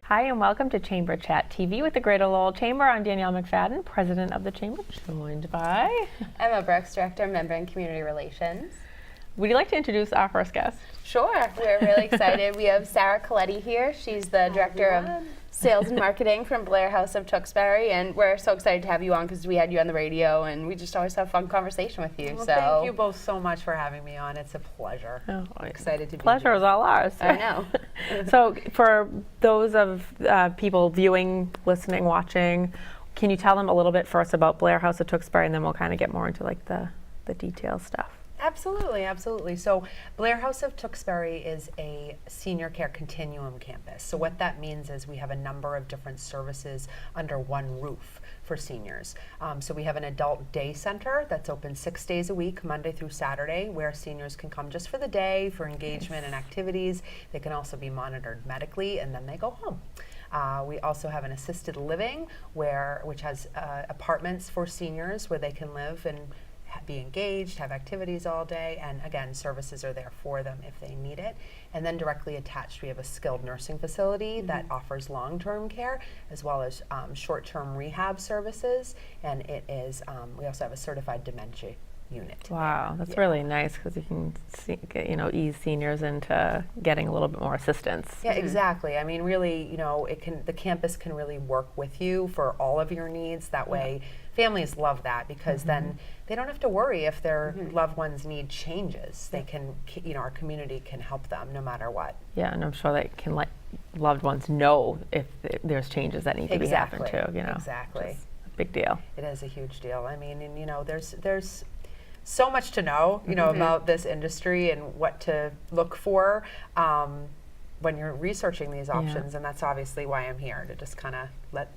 Hi, and welcome to Chamber Chat TV with the Greater Lowell Chamber. I'm Danielle McFadden, President of the Chamber, joined by Emma Brooks, Director, Member and Community Relations. Would you like to introduce our first guest? Sure, we're really excited. We have Sarah Coletti here. She's the Director of Sales and Marketing from Blair House of Tewksbury, and we're so excited to have you on because we had you on the radio, and we just always have fun conversation with you. Well, thank you both so much for having me on. It's a pleasure. Oh, I'm excited to be pleasure here. is all ours. I know. So for those of people viewing, listening, watching, can you tell them a little bit first about Blair House of Tewksbury, and then we'll kind of get more into like the detail stuff. Absolutely, absolutely. So Blair House of Tewksbury is a senior care continuum campus. So what that means is we have a number of different services under one roof for seniors. So we have an adult day center that's open 6 days a week, Monday through Saturday, where seniors can come just for the day for engagement and activities. They can also be monitored medically, and then they go home. We also have an assisted living which has apartments for seniors where they can live and be engaged, have activities all day, and again, services are there for them if they need it. And then directly attached, we have a skilled nursing facility that offers long-term care as well as short-term rehab services, and it is, we also have a certified dementia unit. Wow, that's really nice because you can ease seniors into getting a little bit more assistance. Yeah, exactly. I mean, really, the campus can really work with you for all of your needs. That way, families love that because then they don't have to worry if their loved ones need changes. They can, our community can help them no matter what. Yeah, and I'm sure they can let loved ones know if there's changes that need to be happened too. Exactly. A big deal. It is a huge deal. I mean, and there's so much to know, about this industry and what to look for when you're researching these options, and that's obviously why I'm here, to just kind of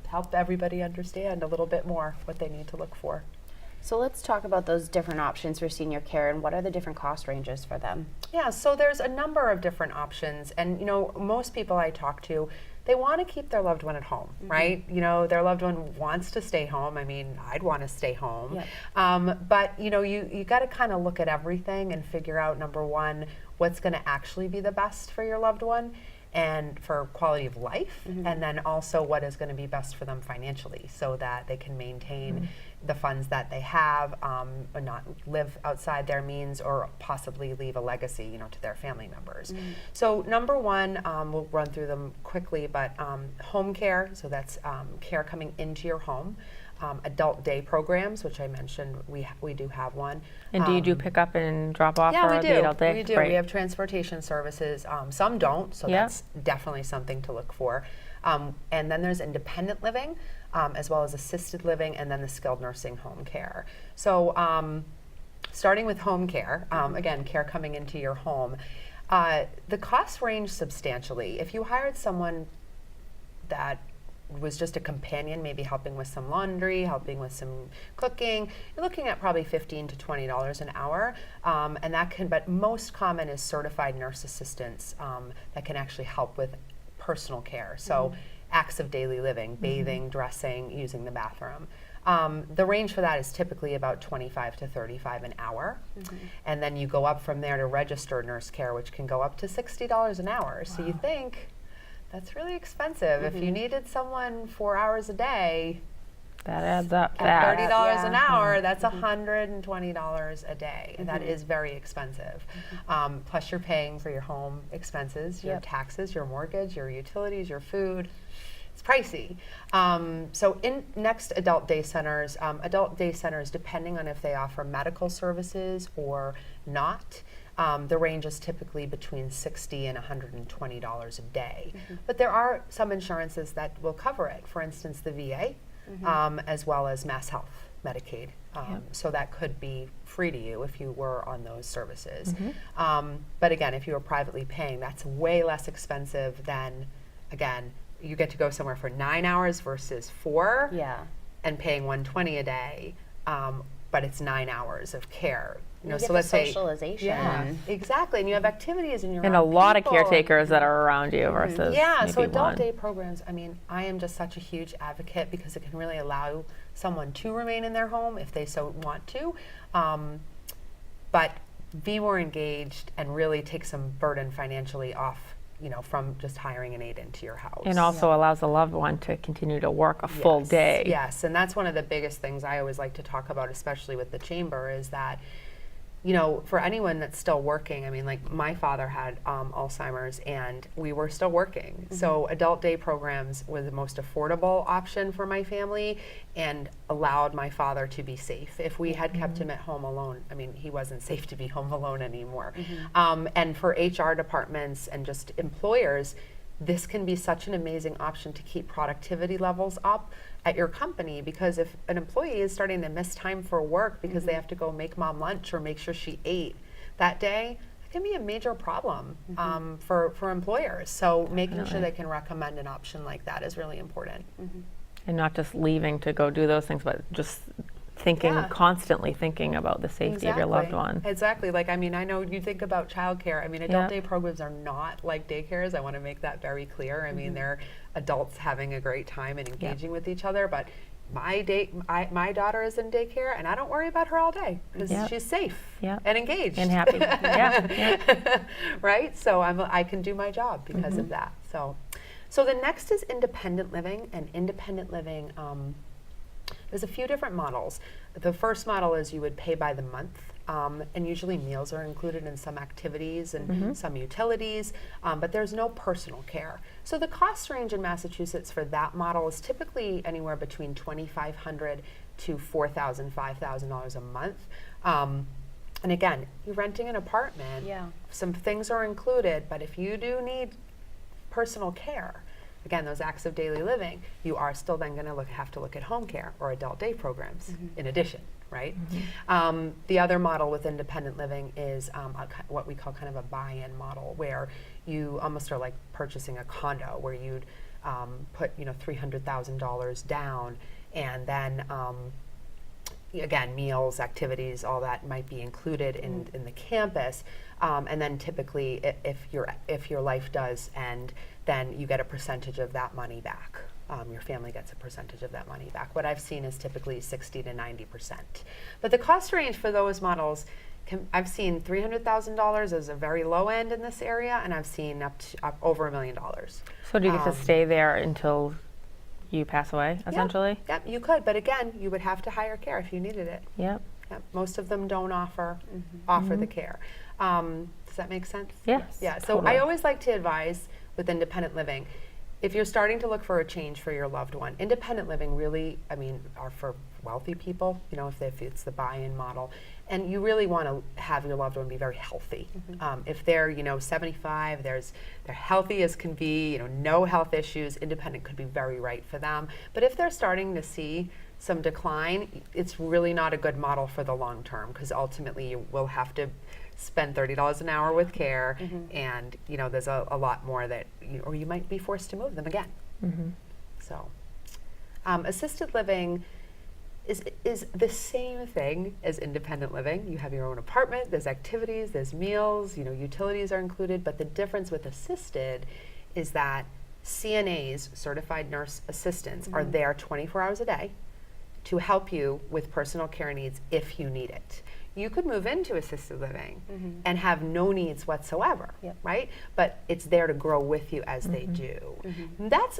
help everybody understand a little bit more what they need to look for. So let's talk about those different options for senior care and what are the different cost ranges for them? Yeah, so there's a number of different options, and most people I talk to, they want to keep their loved one at home, right? Their loved one wants to stay home. I mean, I'd want to stay home. Yeah. But you got to kind of look at everything and figure out, number one, what's going to actually be the best for your loved one and for quality of life, and then also what is going to be best for them financially so that they can maintain the funds that they have, or not live outside their means, or possibly leave a legacy, to their family members. So number one, we'll run through them quickly, but home care, so that's care coming into your home. Adult day programs, which I mentioned, we do have one. And do you do pick up and drop off? Yeah, for we do. The adult day? We do. Great. We have transportation services. Some don't, so that's definitely something to look for. And then there's independent living, as well as assisted living, and then the skilled nursing home care. So starting with home care, again, care coming into your home, the costs range substantially. If you hired someone that was just a companion, maybe helping with some laundry, helping with some cooking, you're looking at probably $15 to $20 an hour, and that can. But most common is certified nurse assistants that can actually help with personal care. So acts of daily living, bathing, dressing, using the bathroom. The range for that is typically about $25 to $35 an hour, and then you go up from there to registered nurse care, which can go up to $60 an hour. So you think, that's really expensive. If you needed someone 4 hours a day, that adds up. At $30 an hour, that's $120 a day. That is very expensive. Plus you're paying for your home expenses, your taxes, your mortgage, your utilities, your food. It's pricey. So in next adult day centers, depending on if they offer medical services or not, the range is typically between $60 and $120 a day. But there are some insurances that will cover it. For instance, the VA, as well as Mass Health, Medicaid. So that could be free to you if you were on those services. But again, if you were privately paying, that's way less expensive than, again, you get to go somewhere for 9 hours versus 4, and paying $120 a day, but it's 9 hours of care. So let's say socialization. Yeah, exactly. And you have activities in your and a lot of caretakers that are around you versus so adult one. day programs, I mean, I am just such a huge advocate because it can really allow someone to remain in their home if they so want to, but be more engaged and really take some burden financially off from just hiring an aide into your house. And also allows the loved one to continue to work a full day. Yes, and that's one of the biggest things I always like to talk about, especially with the chamber, is that for anyone that's still working, I mean, like my father had Alzheimer's and we were still working. So adult day programs were the most affordable option for my family and allowed my father to be safe. If we had kept him at home alone, I mean, he wasn't safe to be home alone anymore. And for HR departments and just employers, this can be such an amazing option to keep productivity levels up at your company, because if an employee is starting to miss time for work because they have to go make mom lunch or make sure she ate that day, it can be a major problem for employers. So making sure they can recommend an option like that is really important. And not just leaving to go do those things, but just constantly thinking about the safety of your loved one. Exactly. Like, I mean, I know you think about childcare. I mean, adult day programs are not like daycares. I want to make that very clear. I mean, they're adults having a great time and engaging with each other. But my my daughter is in daycare, and I don't worry about her all day because she's safe and engaged and happy. Right. So I can do my job because of that. So the next is independent living, and independent living. There's a few different models. The first model is you would pay by the month, and usually meals are included in some activities and some utilities, but there's no personal care. So the cost range in Massachusetts for that model is typically anywhere between $2,500 to $4,000, $5,000 a month. And again, you're renting an apartment, some things are included, but if you do need personal care, again, those acts of daily living, you are still then going to have to look at home care or adult day programs in addition, right? The other model with independent living is what we call kind of a buy-in model, where you almost are like purchasing a condo, where you'd put $300,000 down, and then again, meals, activities, all that might be included in the campus, and then typically, if your life does end, then you get a percentage of that money back. Your family gets a percentage of that money back. What I've seen is typically 60 to 90%. But the cost range for those models, I've seen $300,000 as a very low end in this area, and I've seen up over $1 million. So do you get to stay there until you pass away, essentially? Yep, you could, but again, you would have to hire care if you needed it. Yep. Most of them don't offer the care. Does that make sense? Yes. Yeah. So totally. I always like to advise with independent living, if you're starting to look for a change for your loved one, independent living really, I mean, are for wealthy people, if it's the buy-in model, and you really want to have your loved one be very healthy. If they're, 75, they're healthy as can be, no health issues, independent could be very right for them. But if they're starting to see some decline, it's really not a good model for the long term, because ultimately you will have to spend $30 an hour with care, and there's a lot more that, or you might be forced to move them again. So, assisted living is the same thing as independent living. You have your own apartment, there's activities, there's meals, utilities are included, but the difference with assisted is that CNAs, certified nurse assistants, are there 24 hours a day to help you with personal care needs if you need it. You could move into assisted living and have no needs whatsoever, right? But it's there to grow with you as they do.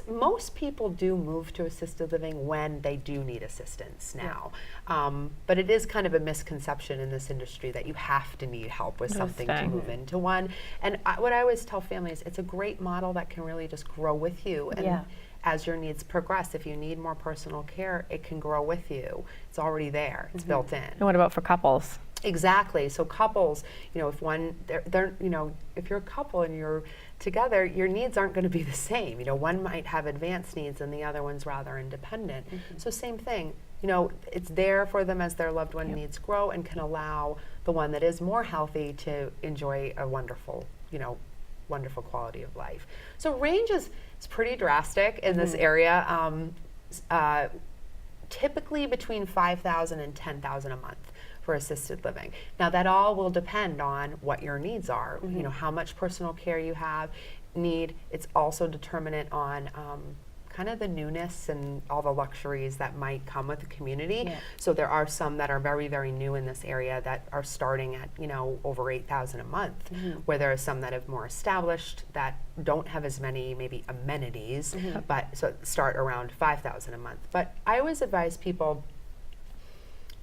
Most people do move to assisted living when they do need assistance now. But it is kind of a misconception in this industry that you have to need help with something to move into one. And what I always tell families, it's a great model that can really just grow with you. And as your needs progress, if you need more personal care, it can grow with you. It's already there. It's built in. And what about for couples? Exactly. So couples, if if you're a couple and you're together, your needs aren't going to be the same. One might have advanced needs and the other one's rather independent. So same thing. It's there for them as their loved one needs grow, and can allow the one that is more healthy to enjoy a wonderful, wonderful quality of life. So range is pretty drastic in this area. Typically between $5,000 and $10,000 a month for assisted living. Now that all will depend on what your needs are. How much personal care you need. It's also determinant on kind of the newness and all the luxuries that might come with the community. Yeah. So there are some that are very, very new in this area that are starting at, over 8,000 a month, where there are some that have more established that don't have as many maybe amenities, but so start around 5,000 a month. But I always advise people,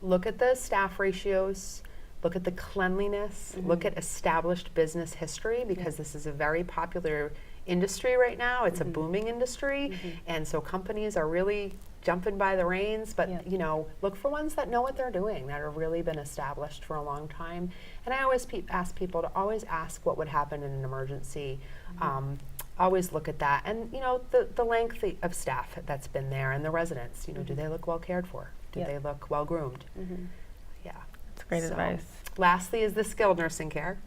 look at the staff ratios, look at the cleanliness, look at established business history, because this is a very popular industry right now. It's a booming industry, and so companies are really jumping by the reins, but look for ones that know what they're doing, that have really been established for a long time. And I always ask people to always ask what would happen in an emergency. Always look at that, and the length of staff that's been there, and the residents. Do they look well cared for? Do they look well groomed? Yeah. That's great advice. Lastly is the skilled nursing care.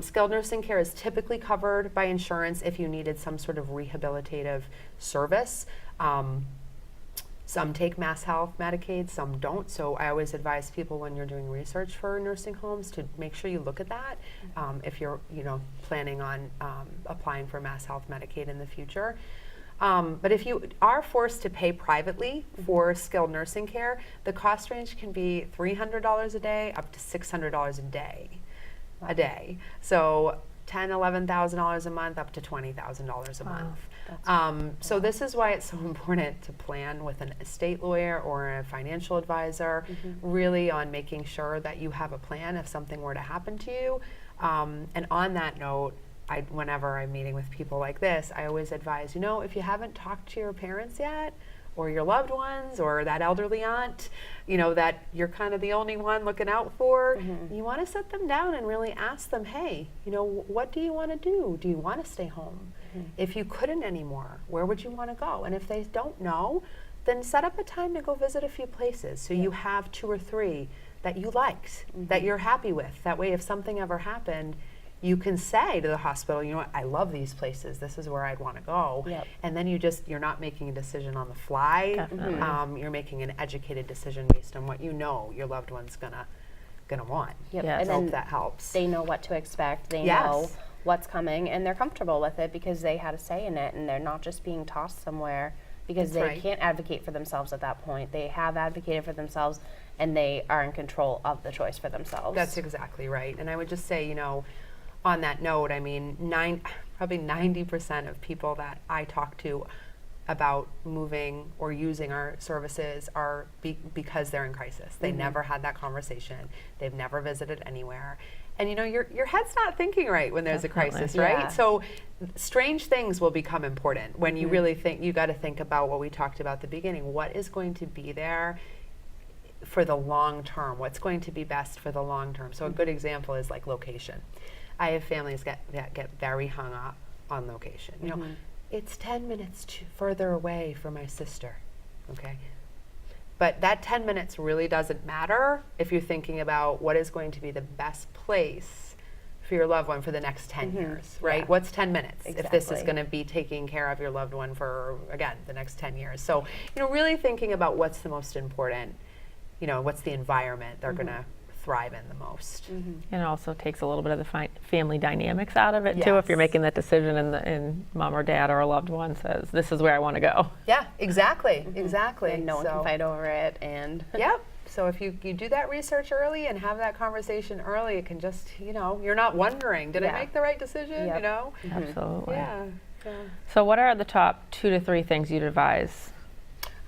Skilled nursing care is typically covered by insurance if you needed some sort of rehabilitative service. Some take Mass Health Medicaid, some don't. So I always advise people when you're doing research for nursing homes to make sure you look at that if you're planning on applying for Mass Health Medicaid in the future. But if you are forced to pay privately for skilled nursing care, the cost range can be $300 a day up to $600 a day. So $10,000, $11,000 a month up to $20,000 a month. So this is why it's so important to plan with an estate lawyer or a financial advisor, really on making sure that you have a plan if something were to happen to you. And on that note, whenever I'm meeting with people like this, I always advise, if you haven't talked to your parents yet, or your loved ones, or that elderly aunt, that you're kind of the only one looking out for, you want to sit them down and really ask them, hey, what do you want to do? Do you want to stay home? If you couldn't anymore, where would you want to go? And if they don't know, then set up a time to go visit a few places so you have 2 or 3 that you liked, that you're happy with. That way, if something ever happened, you can say to the hospital, what, I love these places. This is where I'd want to go. And then you're not making a decision on the fly. Definitely. You're making an educated decision based on what your loved one's gonna want. Yep. Yes. And I hope then that helps. they know what to expect. They Yes. know what's coming, and they're comfortable with it because they had a say in it, and they're not just being tossed somewhere because That's they right. can't advocate for themselves at that point. They have advocated for themselves, and they are in control of the choice for themselves. That's exactly right. And I would just say, on that note, I mean, probably 90% of people that I talk to about moving or using our services are because they're in crisis. They never had that conversation. They've never visited anywhere. And your head's not thinking right when there's Definitely. a crisis, Yeah. right? So strange things will become important when you really think, you got to think about what we talked about at the beginning. What is going to be there for the long term? What's going to be best for the long term? So a good example is like location. I have families that get very hung up on location. It's 10 minutes further away from my sister, okay? But that 10 minutes really doesn't matter if you're thinking about what is going to be the best place for your loved one for the next 10 years, right? Yeah. What's What's 10 minutes if this is Exactly. going to be taking care of your loved one for, again, the next 10 years? So, really thinking about what's the most important, what's the environment they're going to thrive in the most. And it also takes a little bit of the family dynamics out of it too. If you're Yes. making that decision and mom or dad or a loved one says, "This is where I want to go." Yeah, exactly, exactly. And no one can fight over it, and Yep. So if you do that research early and have that conversation early, it can just, you're not wondering, did I Yeah. make the right decision? Yep. Absolutely. Yeah. So, what are the top 2 to 3 things you'd advise?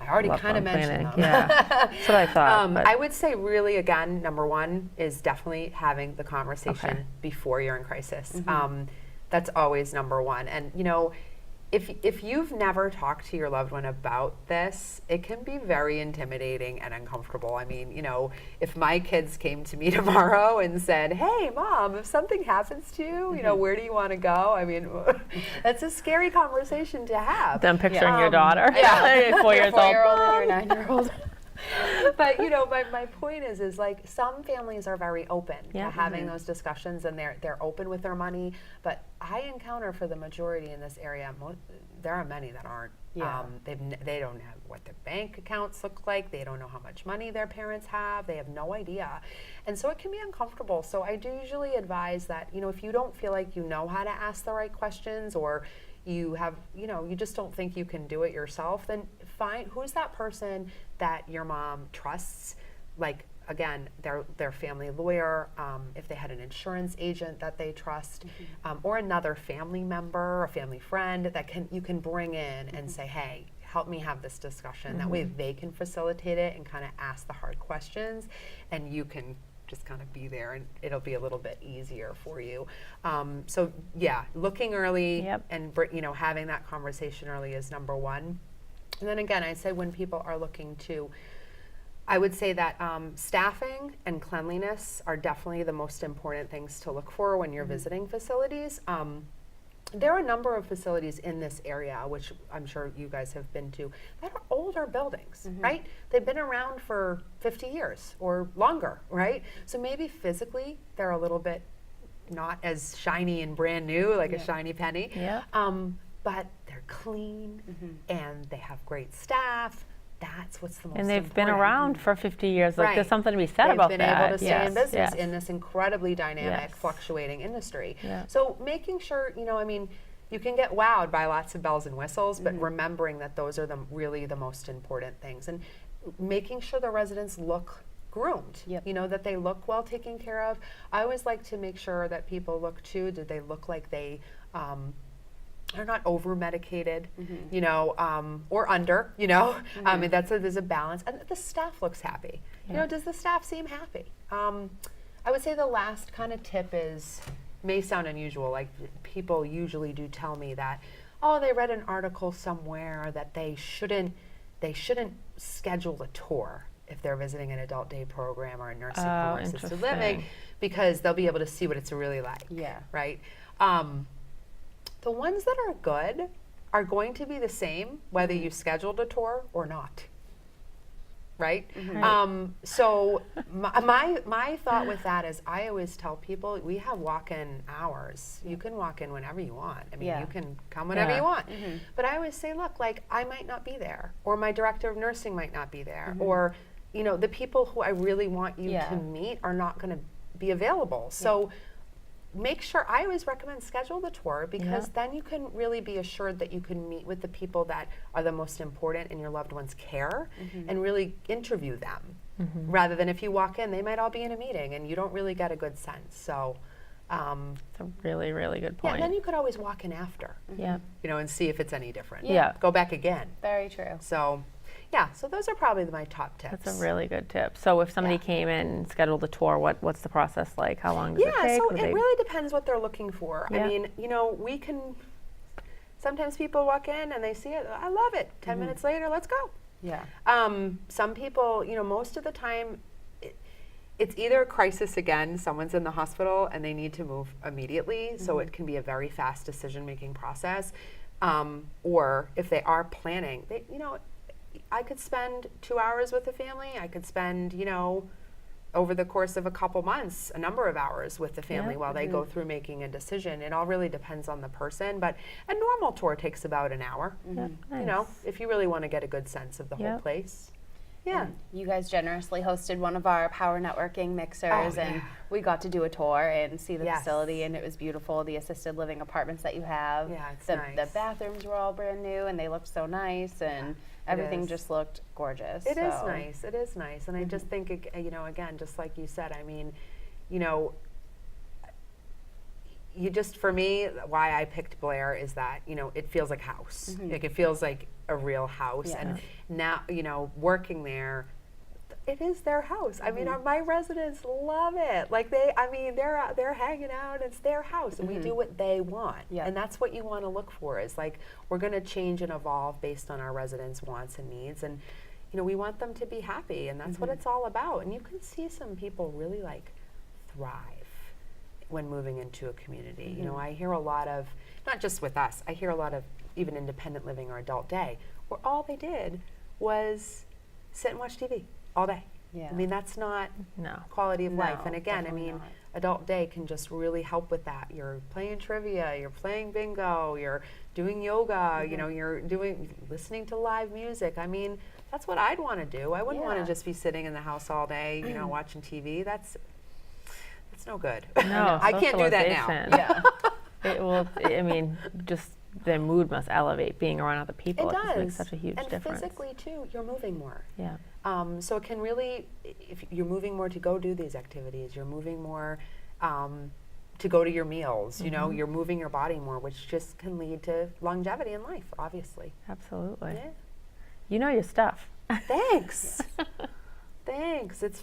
I already loved kind of one mentioned planning? them. Yeah, that's what I thought. but- I would say really, again, number 1 is definitely having the conversation Okay. before you're in crisis. That's always number 1. And, if you've never talked to your loved one about this, it can be very intimidating and uncomfortable. I mean, if my kids came to me tomorrow and said, "Hey, Mom, if something happens to you, where do you want to go?" I mean, that's a scary conversation to have. Them picturing your Um, daughter, yeah. 4 years old. 4-year-old and your 9-year-old. But my point is like some families are very open Yeah. to having those discussions, and they're open with their money. But I encounter for the majority in this area, there are many that aren't. Yeah. They don't have what their bank accounts look like. They don't know how much money their parents have. They have no idea, and so it can be uncomfortable. So I do usually advise that if you don't feel like you know how to ask the right questions, or you have, you just don't think you can do it yourself, then find who's that person that your mom trusts, like again, their family lawyer, if they had an insurance agent that they trust, or another family member, a family friend that you can bring in and say, hey, help me have this discussion. That way they can facilitate it and kind of ask the hard questions, and you can just kind of be there, and it'll be a little bit easier for you. So yeah, looking early Yep. and having that conversation early is number one. And then again, I'd say when people are looking to, I would say that staffing and cleanliness are definitely the most important things to look for when you're visiting facilities. There are a number of facilities in this area, which I'm sure you guys have been to, that are older buildings, right? They've been around for 50 years or longer, right? So maybe physically they're a little bit not as shiny and brand new, like a shiny penny. Yeah. But they're clean and they have great staff. That's what's the most And they've important. been around for 50 years. Like, there's Right. something to be said about that. They've been able to stay in Yes, business yes. in this incredibly dynamic, Yes. fluctuating industry. Yeah. So making sure, you can get wowed by lots of bells and whistles, but remembering that those are really the most important things. And making sure the residents look groomed, Yep. that they look well taken care of. I always like to make sure that people look too, do they look like they are not over medicated, or under, there's a balance, and that the staff looks happy. Yeah. Does the staff seem happy? I would say the last kind of tip may sound unusual, like people usually do tell me that, oh, they read an article somewhere that they shouldn't schedule a tour if they're visiting an adult day program or a nursing home or assisted living, interesting. because they'll be able to see what it's really like. Yeah. Right? The ones that are good are going to be the same whether you scheduled a tour or not. Right? Right. So my thought with that is, I always tell people, we have walk-in hours. You can walk in whenever you want. I mean, Yeah. you can come whenever Yeah. you want. But I always say, look, like, I might not be there, or my director of nursing might not be there, or the people who I really want you Yeah. to meet are not going to be available. So make sure, I always recommend schedule the tour, because Yeah. then you can really be assured that you can meet with the people that are the most important in your loved one's care and really interview them. Rather than if you walk in, they might all be in a meeting and you don't really get a good sense. So It's a really, really good yeah, point. then you could always walk in after, Yeah. and see if it's any different. Yeah. Go back again. Very true. So yeah, so those are probably my top tips. That's a really good tip. So if somebody Yeah. came in and scheduled a tour, what's the process like? How long does it Yeah, take? so Would it they- really depends what they're looking for. Yeah. I mean, we can, sometimes people walk in and they see it, I love it. 10 minutes later, let's go. Yeah. Some people, most of the time, it's either a crisis again, someone's in the hospital and they need to move immediately, so it can be a very fast decision-making process. Or if they are planning, I could spend 2 hours with the family. I could spend, over the course of a couple months, a number of hours with the family Yeah. while they go through making a decision. It all really depends on the person, but a normal tour takes about an hour. Yeah, If you really want to get a good sense of the whole Yeah. place. Yeah. And you guys generously hosted one of our power networking mixers, Oh, and yeah. we got to do a tour and see the Yes. facility, and it was beautiful. The assisted living apartments that you have. Yeah, it's the nice. The bathrooms were all brand new, and they looked so nice, and everything is. just looked gorgeous. It is so. nice. It is nice. And I just think, again, just like you said, I mean, for me, why I picked Blair is that, it feels like house. Like, it feels like a real house. Yeah. And now, working there, it is their house. I mean, my residents love it. Like, they're out, they're hanging out. It's their house, and we do what they want. Yeah. And that's what you want to look for. Is like, we're going to change and evolve based on our residents' wants and needs, and we want them to be happy, and that's what it's all about. And you can see some people really thrive when moving into a community. I hear a lot of, not just with us, I hear a lot of even independent living or adult day, where all they did was sit and watch TV all day. Yeah. I mean, that's not No. quality of life. No, And again, definitely not. adult day can just really help with that. You're playing trivia, you're playing bingo, you're doing yoga, you're listening to live music. I mean, that's what I'd want to do. I wouldn't want Yeah. to just be sitting in the house all day, watching TV. That's no good. No, I can't do that now. socialization. Yeah. It will, I mean, just their mood must elevate being around other people. It just does. makes such a huge and difference. physically too, you're moving more. Yeah. So it can really, if you're moving more to go do these activities, you're moving more to go to your meals, you know, you're moving your body more, which just can lead to longevity in life, obviously. Absolutely. Yeah. You know your stuff. Thanks. Thanks. It's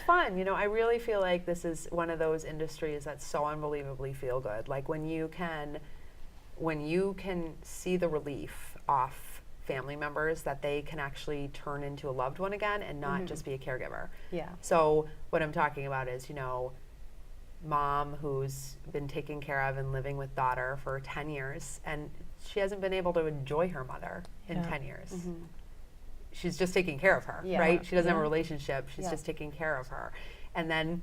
fun. You know, I really feel like this is one of those industries that's so unbelievably feel good. Like when you can see the relief off family members that they can actually turn into a loved one again and not just be a caregiver. Yeah. So what I'm talking about is, you know, mom who's been taken care of and living with daughter for 10 years and she hasn't been able to enjoy her mother in 10 years. She's just taking care of her, Yeah. right? She doesn't have a Yeah. relationship. She's Yeah. just taking care of her. And then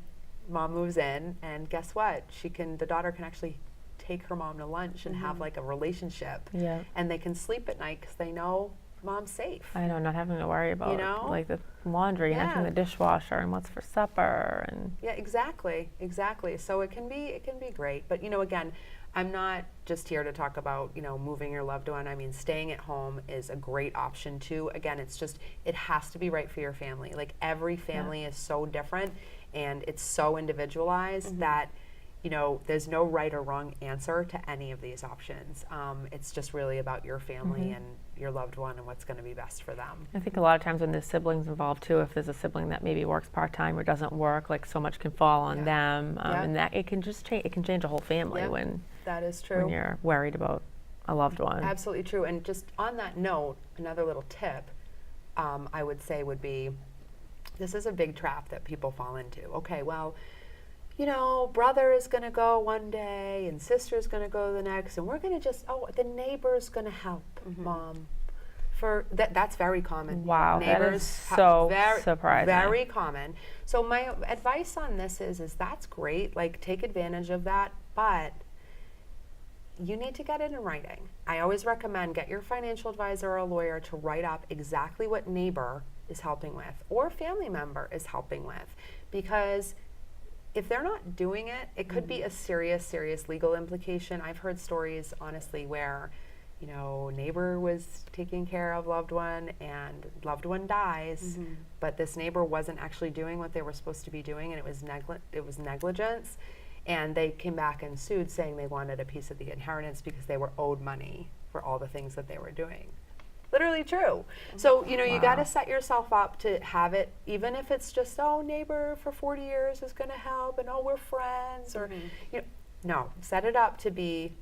mom moves in and guess what? The daughter can actually take her mom to lunch and have like a relationship. Yeah. And they can sleep at night because they know mom's safe. I know, not having to worry about know? like the laundry and emptying Yeah. the dishwasher and what's for supper and Yeah, exactly. So it can be great. But you know, again, I'm not just here to talk about, you know, moving your loved one. I mean, staying at home is a great option too. Again, it has to be right for your family. Like every family is so different and it's so individualized that, you know, there's no right or wrong answer to any of these options. It's just really about your family and your loved one and what's going to be best for them. I think a lot of times when there's siblings involved too, if there's a sibling that maybe works part-time or doesn't work, like so much can fall on Yeah. them, Yeah. and that it can just change. It can change a whole family Yeah. when That is true. you're worried about a loved one. Absolutely true. And just on that note, another little tip I would say would be, this is a big trap that people fall into. Okay, well, you know, brother is going to go one day and sister is going to go the next, and we're going to just, the neighbor's going to help mom. That's very common. Wow, that Neighbors is help. so very, surprising. Very common. So my advice on this is that's great. Like, take advantage of that, but you need to get it in writing. I always recommend get your financial advisor or a lawyer to write up exactly what neighbor is helping with or family member is helping with, because if they're not doing it, it could be a serious legal implication. I've heard stories, honestly, where, you know, neighbor was taking care of loved one and loved one dies, but this neighbor wasn't actually doing what they were supposed to be doing, and it was negligence. And they came back and sued, saying they wanted a piece of the inheritance because they were owed money for all the things that they were doing. Literally true. So, you know, you got to set yourself up to have it, even if it's just, neighbor for 40 years is going to help, and we're friends, or, you know, no, set it up to be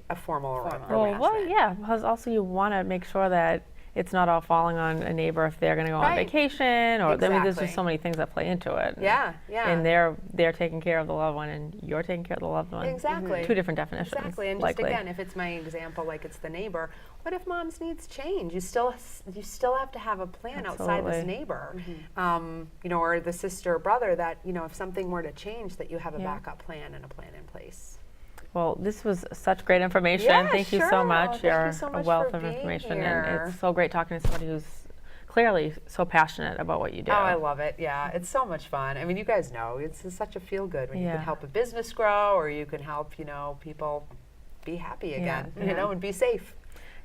a formal arrangement. Well, yeah, because also you want to make sure that it's not all falling on a neighbor if they're going to go on Right. vacation, or I mean, there's Exactly. just so many things that play into it. Yeah. And they're taking care of the loved one, and you're taking care of the loved one. Exactly. Two different definitions. Exactly, and likely. just again, if it's my example, like it's the neighbor, what if mom's needs change? You still have to have a plan outside this Absolutely. neighbor, you know, or the sister or brother that, you know, if something were to change, that you have a Yeah. backup plan and a plan in place. Well, this was such great information. Yeah, Thank you sure. so much. Thank You're you so a much wealth for of being information, here. and it's so great talking to somebody who's clearly so passionate about what you do. Oh, I love it. Yeah, it's so much fun. I mean, you guys know, it's such a feel good when you Yeah. can help a business grow, or you can help, you know, people be happy again, you know, and be safe.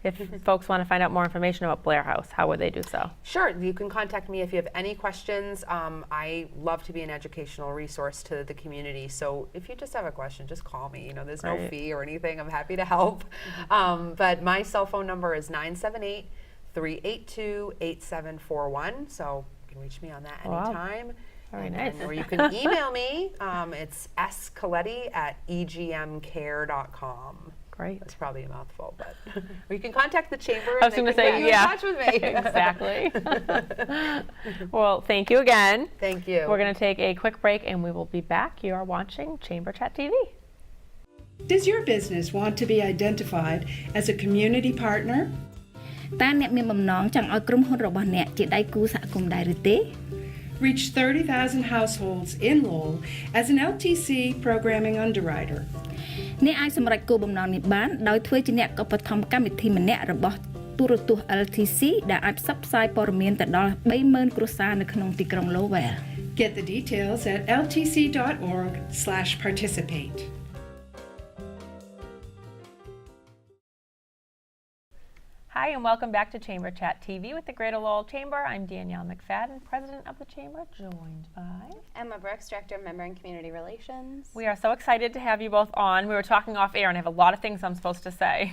If folks want to find out more information about Blair House, how would they do so? Sure, you can contact me if you have any questions. I love to be an educational resource to the community, so if you just have a question, just call me. You know, there's no Right. fee or anything. I'm happy to help. But my cell phone number is 978-382-8741, so you can reach me on that Wow. anytime. Very And nice. then- or you can email me. It's scoletti@egmcare.com. Great. That's probably a mouthful, but or you can contact the chamber. I was and going they to can say, get you yeah. in touch with me. Exactly. Well, thank you again. Thank you. We're going to take a quick break, and we will be back. You are watching Chamber Chat TV. Does your business want to be identified as a community partner? តើអ្នកមានបំណងចង់ឲ្យក្រុមហ៊ុនរបស់អ្នកជាដៃគូសហគមន៍ដែរឬទេ Reach 30,000 households in Lowell as an LTC programming underwriter. អ្នកអាចសម្រេចគោលបំណងនេះបានដោយធ្វើជាអ្នកឧបត្ថម្ភកម្មវិធីម្នាក់របស់ទូរទស្សន៍ LTC ដែលអាចផ្សព្វផ្សាយព័ត៌មានទៅដល់ 30,000 គ្រួសារនៅក្នុងទីក្រុង Lowell Get the details at ltc.org/participate. Hi, and welcome back to Chamber Chat TV with the Greater Lowell Chamber. I'm Danielle McFadden, President of the Chamber, joined by Emma Brooks, Director of Member and Community Relations. We are so excited to have you both on. We were talking off air and I have a lot of things I'm supposed to say.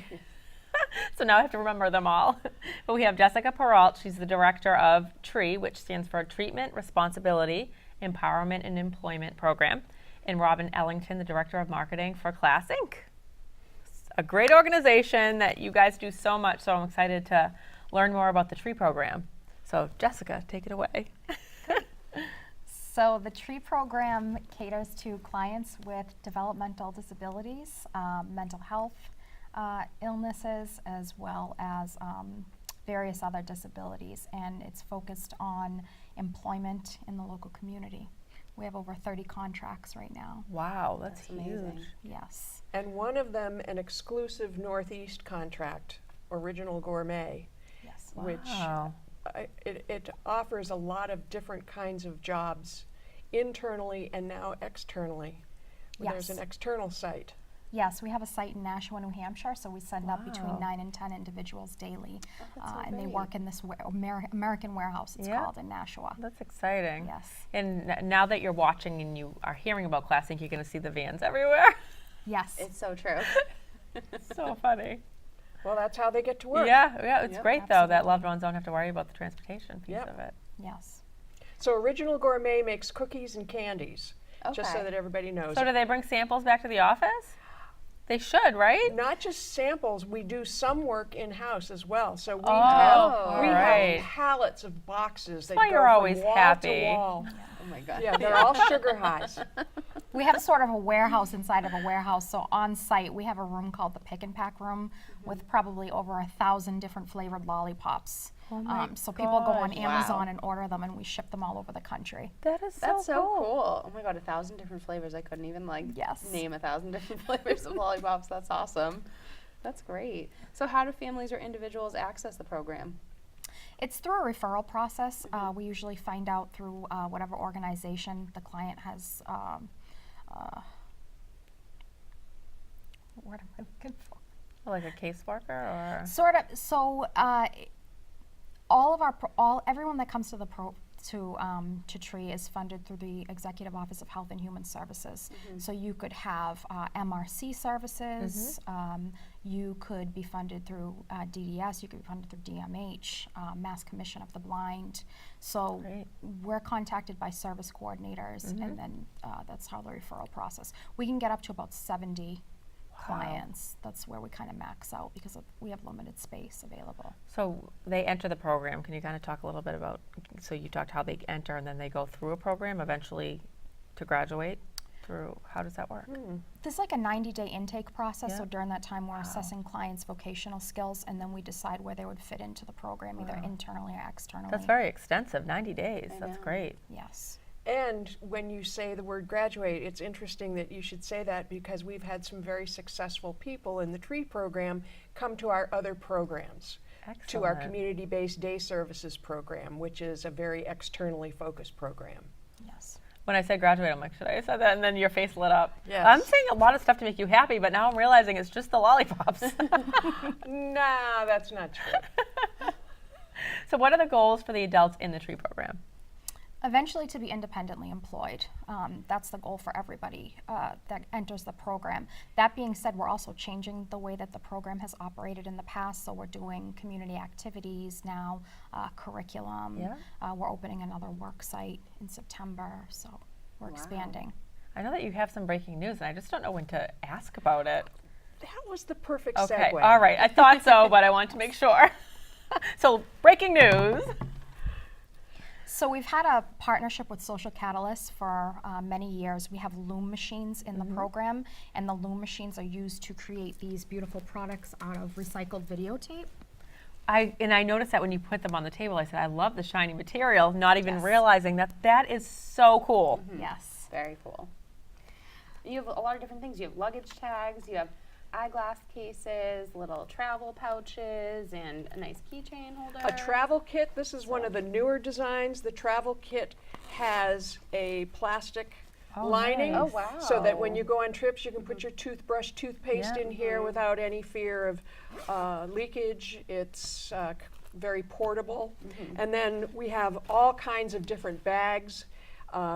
So now I have to remember them all. But we have Jessica Peralt. She's the director of TREE, which stands for Treatment, Responsibility, Empowerment, and Employment Program. And Robin Ellington, the director of marketing for Class Inc. A great organization that you guys do so much. So I'm excited to learn more about the TREE program. So Jessica, take it away. So the TREE program caters to clients with developmental disabilities, mental health illnesses, as well as various other disabilities, and it's focused on employment in the local community. We have over 30 contracts right now. Wow, that's huge. amazing. Yes. And one of them, an exclusive Northeast contract, Original Gourmet, Yes. which Wow. it offers a lot of different kinds of jobs internally and now externally. There's Yes. an external site. Yes, we have a site in Nashua, New Hampshire, so we send out Wow. between 9 and 10 individuals daily, that's so and they great. work in this American warehouse, it's Yeah. called, in Nashua. That's exciting. Yes. And now that you're watching and you are hearing about Class Inc., you're going to see the vans everywhere. Yes. It's so true. So funny. Well, that's how they get to work. Yeah, it's Yep, great though that absolutely. loved ones don't have to worry about the transportation piece Yep. of it. Yes. So Original Gourmet makes cookies and candies, just so Okay. that everybody knows. So do they bring samples back to the office? They should, right? Not just samples, we do some work in-house as well. So we Oh, have right. pallets of boxes that why go you're from always wall happy. to wall. Oh my gosh. Yeah, they're all sugar highs. We have sort of a warehouse inside of a warehouse. So on site, we have a room called the Pick and Pack room with probably over 1,000 different flavored lollipops. So people go on gosh. Amazon Wow. and order them, and we ship them all over the country. That is That's so cool. Oh my god, 1,000 different flavors. I couldn't even Yes. name 1,000 different flavors of lollipops. That's awesome. That's great. So how do families or individuals access the program? It's through a referral process. We usually find out through whatever organization the client has. What am I looking for? Like a caseworker or? Sort of. So all of our everyone that comes to the to TREE is funded through the Executive Office of Health and Human Services. So you could have MRC services. You could be funded through DDS. You could be funded through DMH, Mass Commission of the Blind. So Great. we're contacted by service coordinators, and then that's how the referral process. We can get up to about 70 clients. That's where we kind of max out because we have limited space available. So they enter the program. Can you kind of talk a little bit about, so you talked how they enter and then they go through a program eventually to graduate through, how does that work? There's like a 90-day intake process, Yeah. so during that time we're assessing clients' vocational skills, and then we decide where they would fit into the program, either internally or externally. That's very extensive, 90 days. I That's know. great. Yes. And when you say the word graduate, it's interesting that you should say that because we've had some very successful people in the TREE program come to our other programs, to our Excellent. community-based day services program, which is a very externally focused program. Yes. When I said graduate, I'm like, should I have said that? And then your face lit up. Yes. I'm saying a lot of stuff to make you happy, but now I'm realizing it's just the lollipops. Nah, that's not true. So what are the goals for the adults in the TREE program? Eventually to be independently employed. That's the goal for everybody that enters the program. That being said, we're also changing the way that the program has operated in the past, so we're doing community activities now, curriculum. Yeah. We're opening another work site in September, so we're expanding. I know that you have some breaking news, and I just don't know when to ask about it. That was the perfect Okay, segue. all right. I thought so, but I wanted to make sure. So, breaking news. So we've had a partnership with Social Catalyst for many years. We have loom machines in the program, and the loom machines are used to create these beautiful products out of recycled videotape. I noticed that when you put them on the table, I said, I love the shiny material, not even Yes. realizing that is so cool. Yes. Very cool. You have a lot of different things. You have luggage tags, you have eyeglass cases, little travel pouches, and a nice keychain holder. A travel kit, this is one of the newer designs. The travel kit has a plastic lining. nice. Oh, wow. So that when you go on trips, you can put your toothbrush, toothpaste Yeah. in here without any fear of leakage. It's very portable. And then we have all kinds of different bags,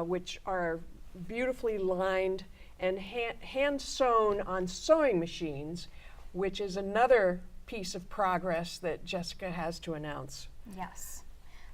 which are beautifully lined and hand sewn on sewing machines, which is another piece of progress that Jessica has to announce. Yes.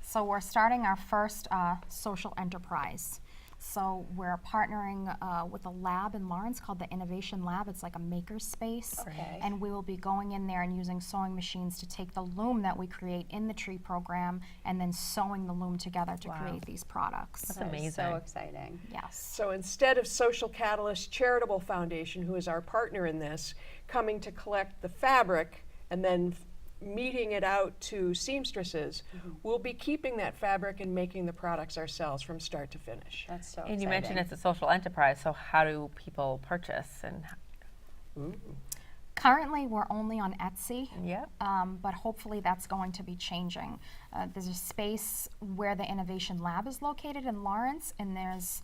So we're starting our first social enterprise. So we're partnering with a lab in Lawrence called the Innovation Lab. It's like a maker space. Okay. And we will be going in there and using sewing machines to take the loom that we create in the tree program and then sewing the loom together to create these products. That's That is amazing. so exciting. Yes. So instead of Social Catalyst Charitable Foundation, who is our partner in this, coming to collect the fabric and then meeting it out to seamstresses, we'll be keeping that fabric and making the products ourselves from start to finish. That's so And exciting. you mentioned it's a social enterprise, so how do people purchase? And Currently, we're only on Etsy. Yep. But hopefully that's going to be changing. There's a space where the Innovation Lab is located in Lawrence, and there's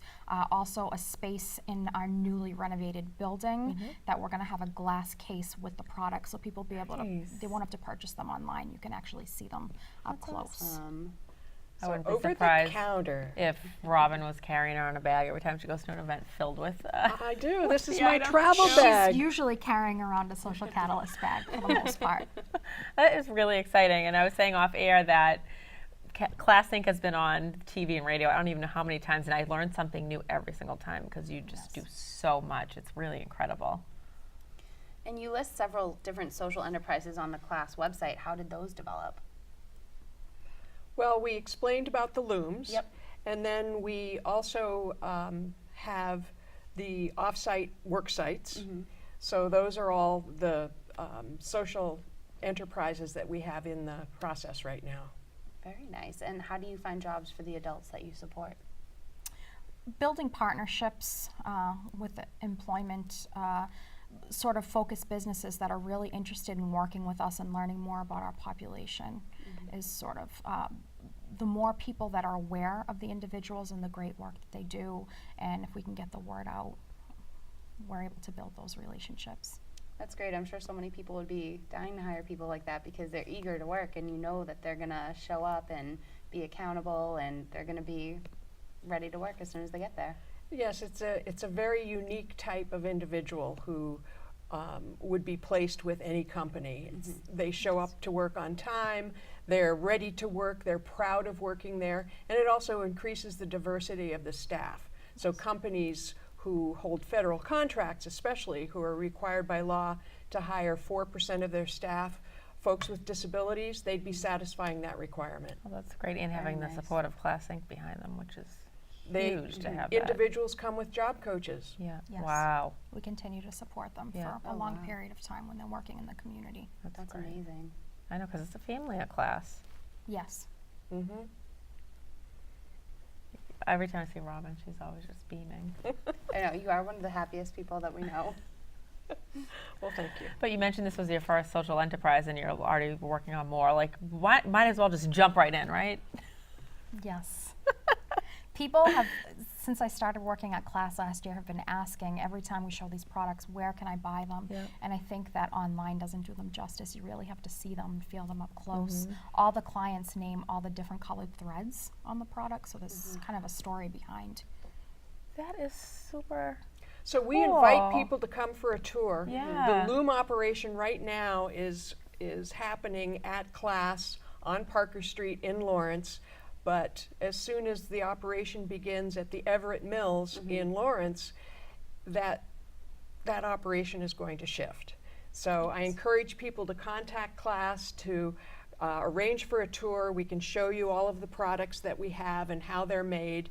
also a space in our newly renovated building that we're going to have a glass case with the products, so people will be able Nice. to, they won't have to purchase them online. You can actually see them up close. I So wouldn't be over the surprised counter. if Robin was carrying her on a bag every time she goes to an event filled with. I do. This is the my items. travel She's bag. usually carrying around a Social Catalyst bag for the most part. That is really exciting. And I was saying off air that ClassInc has been on TV and radio. I don't even know how many times, and I learned something new every single time because you just do so much. It's really incredible. And you list several different social enterprises on the class website. How did those develop? Well, we explained about the looms. Yep. And then we also have the off-site work sites. So those are all the social enterprises that we have in the process right now. Very nice. And how do you find jobs for the adults that you support? Building partnerships with employment sort of focused businesses that are really interested in working with us and learning more about our population is sort of the more people that are aware of the individuals and the great work that they do, and if we can get the word out, we're able to build those relationships. That's great. I'm sure so many people would be dying to hire people like that because they're eager to work and you know that they're going to show up and be accountable and they're going to be ready to work as soon as they get there. Yes, it's a very unique type of individual who would be placed with any company. They show up to work on time, they're ready to work, they're proud of working there, and it also increases the diversity of the staff. So companies who hold federal contracts, especially, who are required by law to hire 4% of their staff, folks with disabilities, they'd be satisfying that requirement. Well, that's great, and having the nice. support of ClassInc behind them, which is They, huge to have that. individuals come with job coaches. Yeah. Yes. Wow. We continue to support them Yeah. for a long period of time when they're working in the community. That's great. amazing. I know, because it's a family at class. Yes. Every time I see Robin, she's always just beaming. I know, you are one of the happiest people that we know. Well, thank you. But you mentioned this was your first social enterprise and you're already working on more. Like, might as well just jump right in, right? Yes. People have, since I started working at Class last year, have been asking every time we show these products, where can I buy them? Yep. And I think that online doesn't do them justice. You really have to see them, feel them up close. All the clients name all the different colored threads on the product, so there's kind of a story behind. That is super. So we invite Cool. people to come for a tour. Yeah. The loom operation right now is happening at Class on Parker Street in Lawrence. But as soon as the operation begins at the Everett Mills in Lawrence, that operation is going to shift. So I encourage people to contact Class to arrange for a tour. We can show you all of the products that we have and how they're made.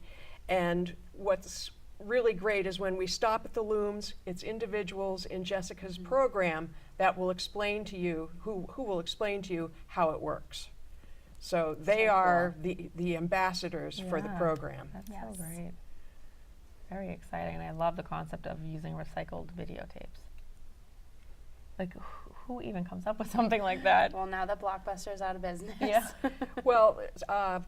And what's really great is when we stop at the looms, it's individuals in Jessica's program that will explain to you, who will explain to you how it works. So they are the ambassadors for the Yeah. program. That's Yes. so great. Very exciting, and I love the concept of using recycled videotapes. Like, who even comes up with something like that? Well, now that Blockbuster's out of business. Yeah. Well,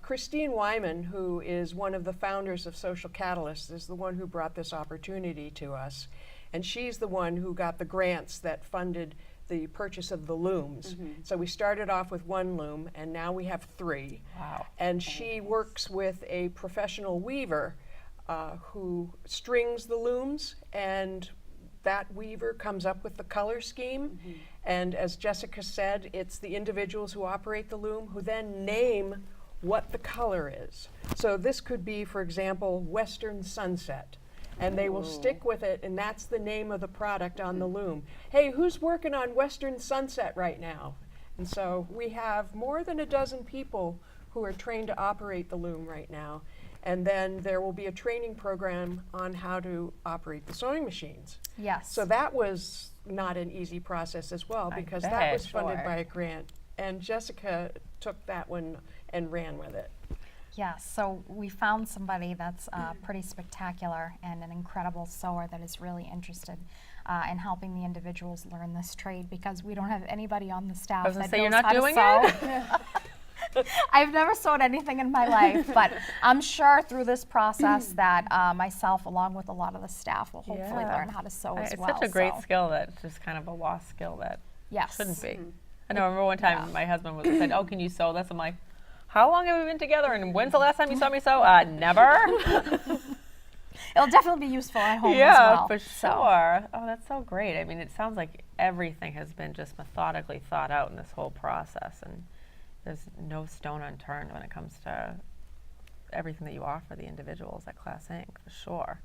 Christine Wyman, who is one of the founders of Social Catalyst, is the one who brought this opportunity to us. And she's the one who got the grants that funded the purchase of the looms. So we started off with one loom, and now we have 3. Wow. And she works with a professional weaver who strings the looms, and that weaver comes up with the color scheme. And as Jessica said, it's the individuals who operate the loom who then name what the color is. So this could be, for example, Western Sunset. And they will stick with it, and that's the name of the product on the loom. Hey, who's working on Western Sunset right now? And so we have more than a dozen people who are trained to operate the loom right now. And then there will be a training program on how to operate the sewing machines. Yes. So that was not an easy process as well, I because bet. that was funded Sure. by a grant. And Jessica took that one and ran with it. Yeah, so we found somebody that's pretty spectacular and an incredible sewer that is really interested in helping the individuals learn this trade, because we don't have anybody on the staff I was gonna that say, you're knows not how doing to sew. I've never sewed anything in my life, but I'm sure through this process that myself, along with a lot of the staff, will hopefully Yeah. learn how to sew as It's well. such a great so, skill that it's just kind of a lost skill that Yes. shouldn't be. I know, I remember one time my husband said, oh, can you sew this? I'm like, how long have we been together, and when's the last time you saw me sew? Never. It'll definitely be useful at home Yeah, as well. for so. sure. Oh, that's so great. I mean, it sounds like everything has been just methodically thought out in this whole process, and there's no stone unturned when it comes to everything that you offer the individuals at Class Inc., for sure.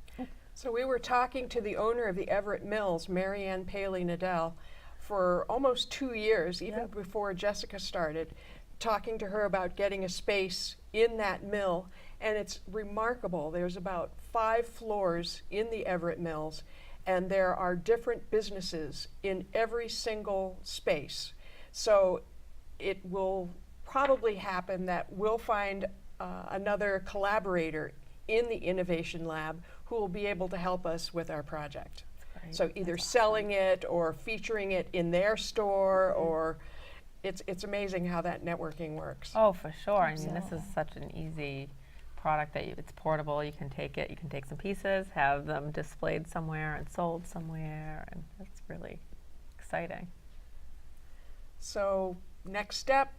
So we were talking to the owner of the Everett Mills, Marianne Paley Nadell, for almost 2 years, even before Jessica started, talking to her about getting a space in that mill. And it's remarkable. There's about 5 floors in the Everett Mills, and there are different businesses in every single space. So it will probably happen that we'll find another collaborator in the Innovation Lab who will be able to help us with our project. Great. So either selling it or featuring it in their store, or it's amazing how that networking works. Oh, for sure. I mean, this is such an easy product that it's portable. You can take it, you can take some pieces, have them displayed somewhere and sold somewhere, and that's really exciting. So next step,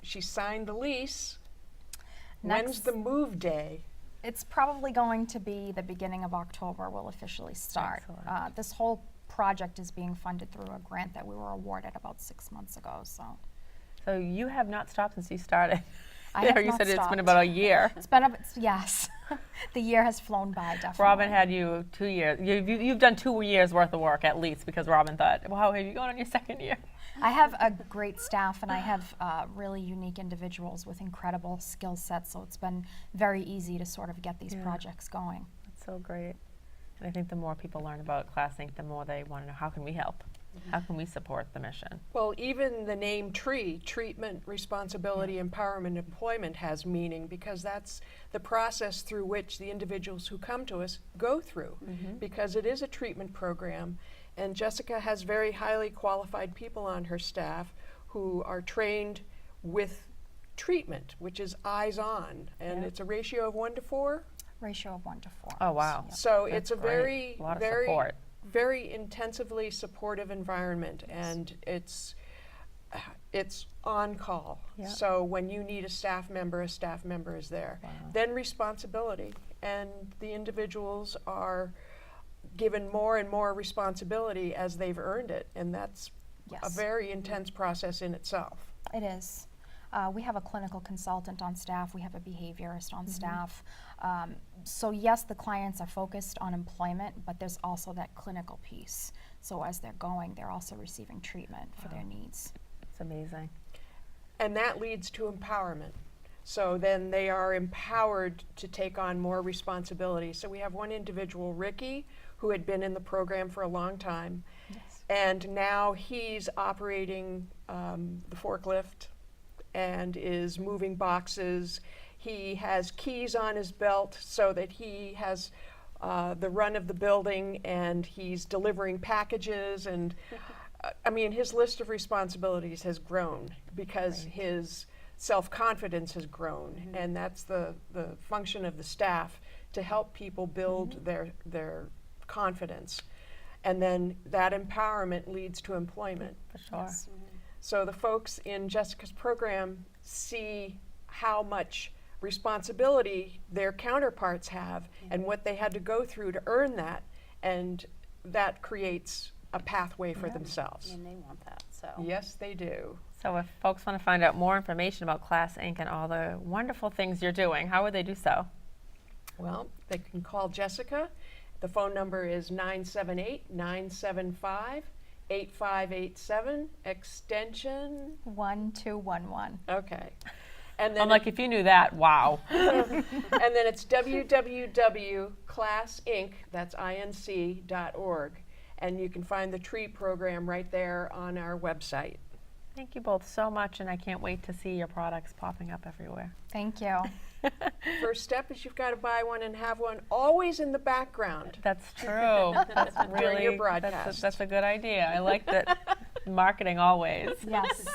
she signed the lease. When's Next- the move day? It's probably going to be the beginning of October we'll officially start. Excellent. This whole project is being funded through a grant that we were awarded about 6 months ago, so. So you have not stopped since you started. I have you not said it's been stopped. about a year. It's been, yes, the year has flown by, definitely. Robin had you 2 years. You've done 2 years worth of work at least, because Robin thought, wow, have you gone on your 2nd year? I have a great staff, and I have really unique individuals with incredible skill sets, so it's been very easy to sort of get these Yeah. projects going. That's so great. And I think the more people learn about Class Inc., the more they want to know, how can we help? How can we support the mission? Well, even the name TREE, Treatment, Responsibility, Empowerment, Employment, has meaning, because that's the process through which the individuals who come to us go through, because it is a treatment program. And Jessica has very highly qualified people on her staff who are trained with treatment, which is eyes on, and Yeah. it's a ratio of 1 to 4. Ratio of 1 to 4. Oh, wow. So That's it's a great. very, A lot of very, support. very intensively supportive environment, and it's on call. Yeah. So when you need a staff member is there. Wow. Then responsibility, and the individuals are given more and more responsibility as they've earned it, and that's a Yes. very intense process in itself. It is. We have a clinical consultant on staff. We have a behaviorist on staff. So yes, the clients are focused on employment, but there's also that clinical piece. So as they're going, they're also receiving treatment for their needs. It's amazing. And that leads to empowerment. So then they are empowered to take on more responsibility. So we have one individual, Ricky, who had been in the program for a long time. And now he's operating the forklift and is moving boxes. He has keys on his belt so that he has the run of the building, and he's delivering packages, and I mean, his list of responsibilities has grown because his self-confidence has grown, and that's the function of the staff to help people build their confidence. And then that empowerment leads to employment. For sure. So the folks in Jessica's program see how much responsibility their counterparts have and what they had to go through to earn that, and that creates a pathway for themselves. And they want that, so. Yes, they do. So if folks want to find out more information about Class Inc. and all the wonderful things you're doing, how would they do so? Well, they can call Jessica. The phone number is 978-975-8587, extension, 1211. okay. And I'm then, like, if you knew that, wow. and then it's www.classinc, that's inc.org. And you can find the TREE program right there on our website. Thank you both so much, and I can't wait to see your products popping up everywhere. Thank you. First step is you've got to buy one and have one always in the background. That's true. That's During your really broadcast. That's a good idea. I like that. Marketing always. Yes.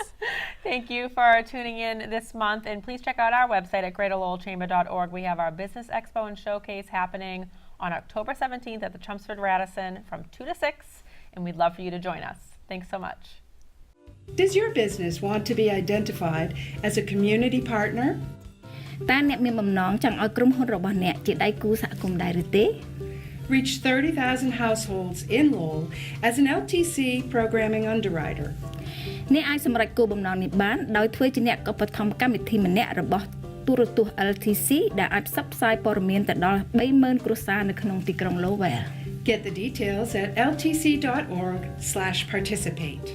Thank you for tuning in this month, and please check out our website at greaterlowellchamber.org. We have our Business Expo and Showcase happening on October 17th at the Chelmsford Radisson from 2 to 6, and we'd love for you to join us. Thanks so much. Does your business want to be identified as a community partner? តើអ្នកមានបំណងចង់ឲ្យក្រុមហ៊ុនរបស់អ្នកជាដៃគូសហគមន៍ដែរឬទេ Reach 30,000 households in Lowell as an LTC programming underwriter. អ្នកអាចសម្រេចគោលបំណងនេះបានដោយធ្វើជាអ្នកឧបត្ថម្ភកម្មវិធីម្នាក់របស់ទូរទស្សន៍ LTC ដែលអាចផ្សព្វផ្សាយព័ត៌មានទៅដល់ 30,000 គ្រួសារនៅក្នុងទីក្រុង Lowell. Get the details at ltc.org/participate.